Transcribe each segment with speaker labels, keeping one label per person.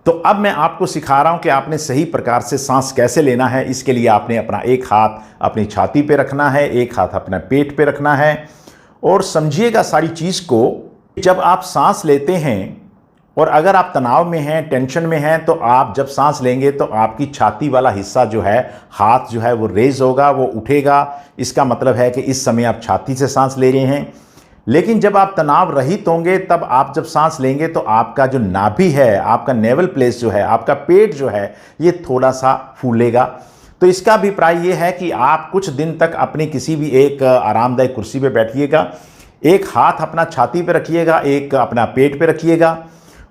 Speaker 1: तो अब मैं आपको सिखा रहा हूं कि आपने सही प्रकार से सांस कैसे लेना है। इसके लिए आपने अपना एक हाथ अपनी छाती पे रखना है, एक हाथ अपना पेट पे रखना है। और समझिएगा सारी चीज़ को, जब आप सांस लेते हैं और अगर आप तनाव में हैं, टेंशन में हैं, तो आप जब सांस लेंगे तो आपकी छाती वाला हिस्सा जो है, हाथ जो है वो रेज होगा, वो उठेगा। इसका मतलब है कि इस समय आप छाती से सांस ले रहे हैं। लेकिन जब आप तनाव रहित होंगे, तब आप जब सांस लेंगे तो आपका जो नाभि है, आपका नेवल प्लेस जो है, आपका पेट जो है, ये थोड़ा सा फूलेगा। तो इसका अभिप्राय ये है कि आप कुछ दिन तक अपनी किसी भी एक आरामदायक कुर्सी पे बैठिएगा, एक हाथ अपना छाती पे रखिएगा, एक अपना पेट पे रखिएगा।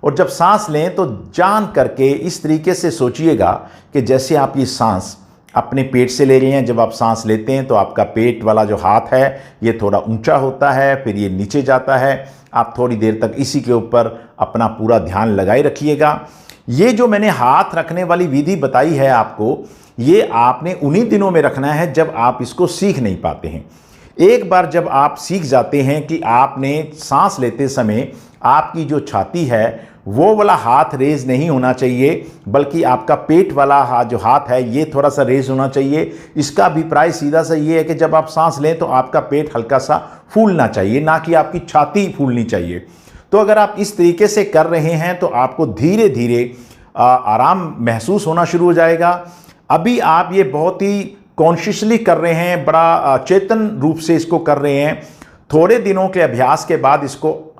Speaker 1: और जब सांस लें तो जान करके इस तरीके से सोचिएगा कि जैसे आप ये सांस अपने पेट से ले रहे हैं। जब आप सांस लेते हैं तो आपका पेट वाला जो हाथ है ये थोड़ा ऊंचा होता है, फिर ये नीचे जाता है। आप थोड़ी देर तक इसी के ऊपर अपना पूरा ध्यान लगाए रखिएगा। ये जो मैंने हाथ रखने वाली विधि बताई है आपको, ये आपने उन्हीं दिनों में रखना है जब आप इसको सीख नहीं पाते हैं। एक बार जब आप सीख जाते हैं कि आपने सांस लेते समय आपकी जो छाती है वो वाला हाथ रेज नहीं होना चाहिए, बल्कि आपका पेट वाला जो हाथ है ये थोड़ा सा रेज होना चाहिए। इसका अभिप्राय सीधा सा ये है कि जब आप सांस लें तो आपका पेट हल्का सा फूलना चाहिए, ना कि आपकी छाती फूलनी चाहिए। तो अगर आप इस तरीके से कर रहे हैं तो आपको धीरे धीरे आराम महसूस होना शुरू हो जाएगा। अभी आप ये बहुत ही कॉन्शियसली कर रहे हैं, बड़ा चेतन रूप से इसको कर रहे हैं। थोड़े दिनों के अभ्यास के बाद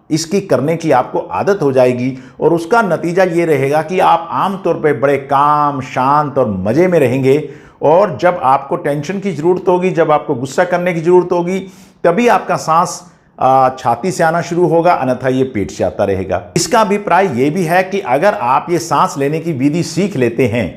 Speaker 1: इसकी करने की आपको आदत हो जाएगी और उसका नतीजा ये रहेगा कि आप आमतौर पे बड़े काम, शांत और मज़े में रहेंगे। और जब आपको टेंशन की ज़रूरत होगी, जब आपको गुस्सा करने की ज़रूरत होगी, तभी आपका सांस छाती से आना शुरू होगा, अन्यथा ये पेट से आता रहेगा। इसका अभिप्राय ये भी है कि अगर आप ये सांस लेने की विधि सीख लेते हैं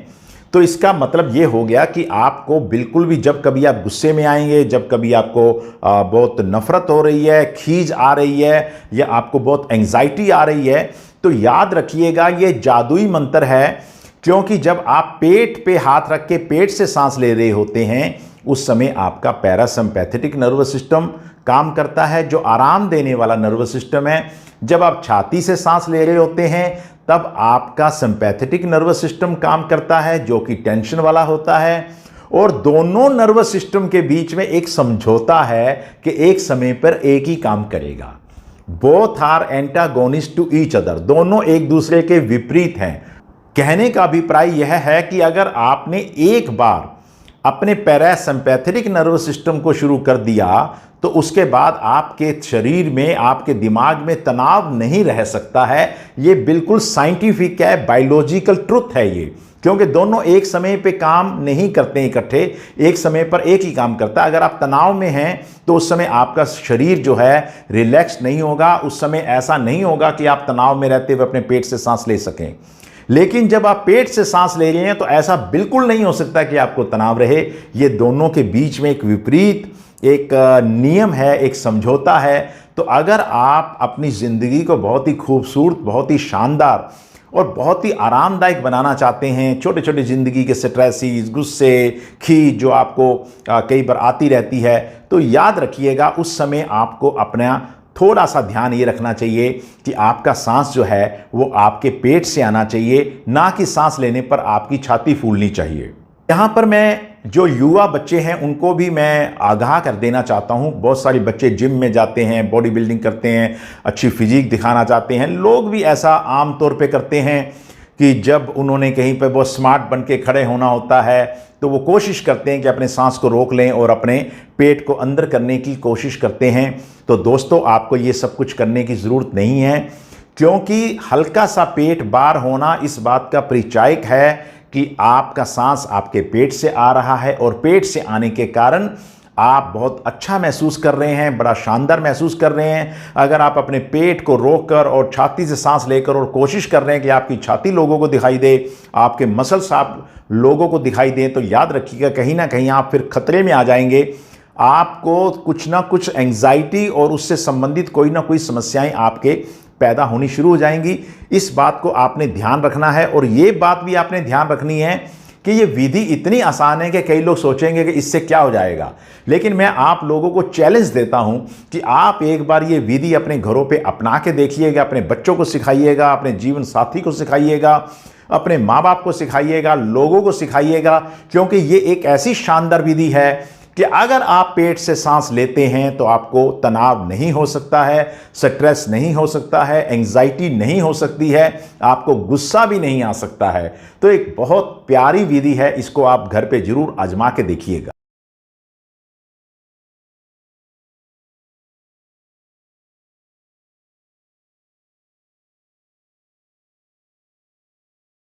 Speaker 1: तो इसका मतलब ये हो गया कि आपको बिल्कुल भी, जब कभी आप गुस्से में आएंगे, जब कभी आपको बहुत नफरत हो रही है, खीज आ रही है, या आपको बहुत एंजाइटी आ रही है, तो याद रखिएगा ये जादुई मंत्र है। क्योंकि जब आप पेट पे हाथ रख के पेट से सांस ले रहे होते हैं, उस समय आपका पैरासिम्पैथेटिक नर्वस सिस्टम काम करता है, जो आराम देने वाला नर्वस सिस्टम है। जब आप छाती से सांस ले रहे होते हैं तब आपका सिंपैथेटिक नर्वस सिस्टम काम करता है, जो कि टेंशन वाला होता है। और दोनों नर्वस सिस्टम के बीच में एक समझौता है कि एक समय पर एक ही काम करेगा। Both are antagonist to each other, दोनों एक दूसरे के विपरीत हैं। कहने का अभिप्राय यह है कि अगर आपने एक बार अपने पैरासिम्पैथेटिक नर्वस सिस्टम को शुरू कर दिया तो उसके बाद आपके शरीर में, आपके दिमाग में तनाव नहीं रह सकता है। ये बिल्कुल साइंटिफिक है, बायोलॉजिकल ट्रुथ है ये। क्योंकि दोनों एक समय पे काम नहीं करते इकट्ठे, एक समय पर एक ही काम करता है। अगर आप तनाव में हैं तो उस समय आपका शरीर जो है रिलैक्स नहीं होगा, उस समय ऐसा नहीं होगा कि आप तनाव में रहते हुए अपने पेट से सांस ले सकें। लेकिन जब आप पेट से सांस ले रहे हैं तो ऐसा बिल्कुल नहीं हो सकता कि आपको तनाव रहे। ये दोनों के बीच में एक विपरीत एक नियम है, एक समझौता है। तो अगर आप अपनी ज़िंदगी को बहुत ही खूबसूरत, बहुत ही शानदार और बहुत ही आरामदायक बनाना चाहते हैं, छोटे छोटे ज़िंदगी के स्ट्रेसेस, गुस्से, खीज जो आपको कई बार आती रहती है, तो याद रखिएगा उस समय आपको अपना थोड़ा सा ध्यान ये रखना चाहिए कि आपका सांस जो है वो आपके पेट से आना चाहिए, ना कि सांस लेने पर आपकी छाती फूलनी चाहिए। यहाँ पर मैं जो युवा बच्चे हैं उनको भी मैं आगाह कर देना चाहता हूँ। बहुत सारे बच्चे जिम में जाते हैं, बॉडी बिल्डिंग करते हैं, अच्छी फिजिक दिखाना चाहते हैं। लोग भी ऐसा आम तौर पे करते हैं कि जब उन्होंने कहीं पे बहुत स्मार्ट बन के खड़े होना होता है तो वो कोशिश करते हैं कि अपने सांस को रोक लें और अपने पेट को अंदर करने की कोशिश करते हैं। तो दोस्तों, आपको ये सब कुछ करने की ज़रूरत नहीं है, क्योंकि हल्का सा पेट बाहर होना इस बात का परिचायक है कि आपका सांस आपके पेट से आ रहा है, और पेट से आने के कारण आप बहुत अच्छा महसूस कर रहे हैं, बड़ा शानदार महसूस कर रहे हैं। अगर आप अपने पेट को रोककर और छाती से सांस लेकर और कोशिश कर रहे हैं कि आपकी छाती लोगों को दिखाई दे, आपके मसल्स आप लोगों को दिखाई दें, तो याद रखिएगा कहीं ना कहीं आप फिर खतरे में आ जाएंगे। आपको कुछ ना कुछ एंग्जाइटी और उससे संबंधित कोई ना कोई समस्याएं आपके पैदा होनी शुरू हो जाएंगी। इस बात को आपने ध्यान रखना है। और ये बात भी आपने ध्यान रखनी है कि ये विधि इतनी आसान है कि कई लोग सोचेंगे कि इससे क्या हो जाएगा, लेकिन मैं आप लोगों को चैलेंज देता हूं कि आप एक बार ये विधि अपने घरों पे अपना के देखिएगा, अपने बच्चों को सिखाइएगा, अपने जीवन साथी को सिखाइएगा। अपने माँ बाप को सिखाइएगा, लोगों को सिखाइएगा, क्योंकि ये एक ऐसी शानदार विधि है कि अगर आप पेट से सांस लेते हैं तो आपको तनाव नहीं हो सकता है, स्ट्रेस नहीं हो सकता है, एंजाइटी नहीं हो सकती है, आपको गुस्सा भी नहीं आ सकता है। तो एक बहुत प्यारी विधि है, इसको आप घर पे जरूर आजमा के देखिएगा।